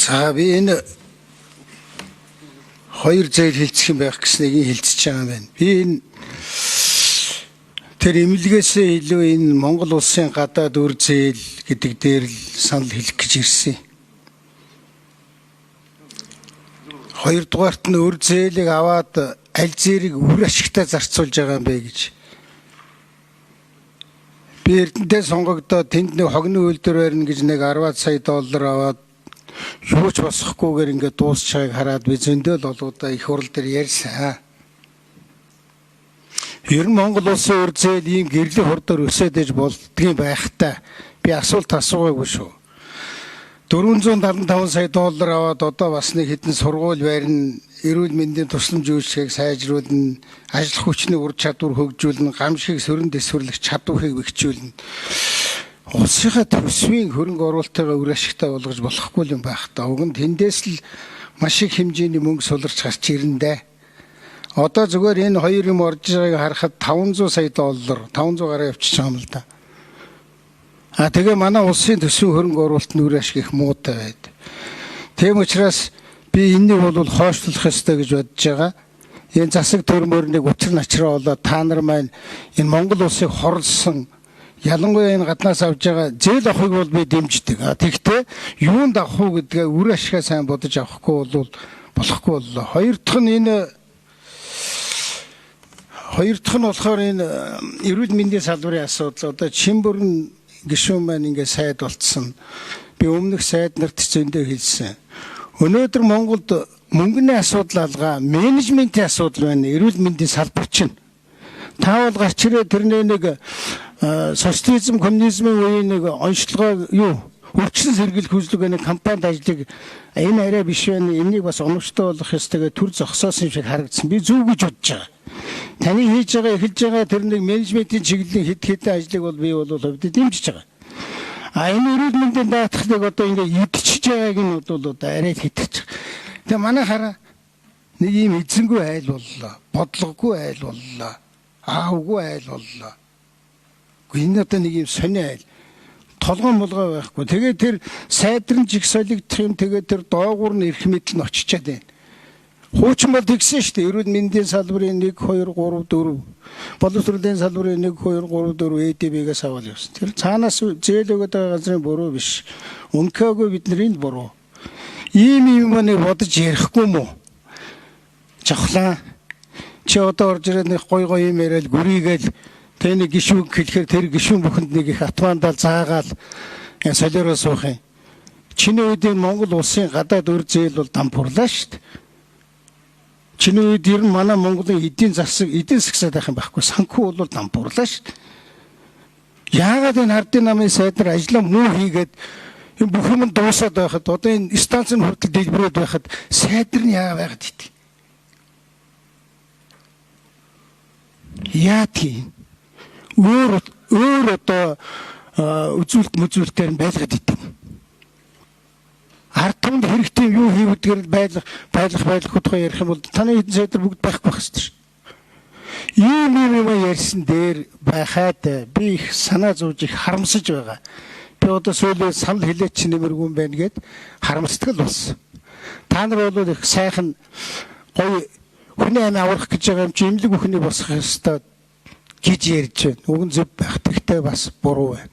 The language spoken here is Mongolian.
За би энэ хоёр зээл хэлцэх юм байх гэснийг хэлцэж байгаа юм байна. Би энэ тэр эмнэлгээсээ илүү энэ Монгол улсын гадаад үр зээл гэдэг дээр л санал хэлэх гэж ирсэн. Хоёрдугаарт нь үр зээлийг аваад аль зээрийг үр ашигтай зарцуулж байгаа юм бэ гэж. Би Эрдэнэтэй сонгогдоод тэнд нэг хогны үйлдвэр барина гэж нэг 10 сая доллар аваад юу ч босохгүйгээр ингээд дуусчааг хараад би зөндөл олгодоо их хурал дээр ярьсан. Ер нь Монгол улсын үр зээл ийм гэрлийн хурдаар өсөд иж болдгийн байхтай би асуулт асуугаагүй шүү. 475 сая доллар аваад одоо бас нэг хэдэн сургууль барина, эрүүл мэндийн тусламж үйлчилгээг сайжруулна, ажил хүчний ур чадвар хөгжүүлнэ, гамшиг сөрөн дэвсгэрлэх чадварыг бэхжүүлнэ. Улсынхаа төсвийн хөрөнгө оруулалтайгаа үр ашигтай болгож болохгүй юм байх та. Уг нь тэндээс л маш их хэмжээний мөнгө суларч гарч ирэндэ. Одоо зүгээр энэ хоёр юм орж байгааг харахад 500 сая доллар, 500 гараа явчихж байгаа юм л да. Тэгээ манай улсын төсвийн хөрөнгө оруулалтын үр ашиг их муутай байд. Тийм учраас би энэнийг бол хойшлуулах ёстой гэж бодож байгаа. Энэ засаг төрмөр нэг учир начраа болоод та нар маань энэ Монгол улсыг хорлсон, ялангуяа энэ гаднаас авж байгаа зээл авахыг бол би дэмждэг. Тэгвэл юунд авах уу гэдгээ үр ашигаа сайн бодож авахгүй бол болохгүй боллоо. Хоёр дахь нь болохоор энэ эрүүл мэндийн салбарын асуудал. Одоо Чинбүрэн гишүүн маань ингээд сайд болцсон. Би өмнөх сайд нарт зөндөө хэлсэн. Өнөөдөр Монголд мөнгөний асуудал алгаа, менежментийн асуудал байна. Эрүүл мэндийн салбар чинь. Та бол гарч ирээ тэрний нэг социализм, коммунизмын үеийн нэг онцлогоо өвчин сэргийлэх хүслэг компанид ажлыг энэ арай биш байна. Энийг бас оновчтой болгох ёстой гэж төр зогсоосон шиг харагдсан. Би зөв гэж бодож байгаа. Таны хийж байгаа, эхэлж байгаа тэр нэг менежментийн чиглэлийн хэдэн ажлыг бол би бол хувьд дэмжиж байгаа. Энэ эрүүл мэндийн даатгалыг одоо ингээд идчихэж байгааг нь бол одоо арай хитэж. Тэгээ манай хараа нэг юм эзэнгүй айл боллоо. Бодлогогүй айл боллоо. Аавгүй айл боллоо. Энэ одоо нэг юм сони айл. Толгой молгой байхгүй. Тэгээ тэр сайдрын жиг солигдох юм. Тэгээ тэр доогуур нь эрх мэдэл нь очичаад байна. Хуучин бол тэгсэн шүү дээ. Эрүүл мэндийн салбарын 1 2 3 4 боловсролын салбарын 1 2 3 4 ЭДБ-гээс аваад явсан. Тэр цаанаас зээл өгöd байгаа газрын буруу биш. Үнэхээр бидний буруу. Ийм юм нэг бодож ярихгүй мó. Жавхлаа. Чи одоо орж ирээд нэг гой юм яриад гүрийгээл тэ нэг гişүүн хэлэхээр тэр гişүүн бүхэнд нэг их атмандал заагаал солиороо суух юм. Чиний үед Монгол улсын гадаад үр зээл бол дампуурлаа шүү дээ. Чиний үед ер нь манай Монголын эдийн засаг байх юм байхгүй. Санхүү бол дампуурлаа шүү дээ. Яагаад энэ ардын намын сайд нар ажлаа муу хийгээд энэ бүх юм дуусаад байхад одоо энэ станцын хүртэл дэлбэрээд байхад сайд нар нь яагаад байгаад ит. Яа тийм өөр одоо үзүүлэлтээр нь байлгаад идэв. Ард түмэнд хэрэгтэй юу хийвдгээр байлгах тухай ярих юм бол таны эдэн сайдар бүгд байхгүй байх ёстой шүү. Ийм юм ярьсан дээр байхад би их санаа зовж их харамсаж байгаа. Би одоо сүүлийн санал хэлээч нэмэргүй юм байна гэд харамсдаг л болсон. Та нар бол их сайхан гоё хүний амь аврах гэж байгаа юм чи имлэг бүхний босох ёстой гэж ярьж байна. Уг нь зөв байх. Тэгтээ бас буруу байна.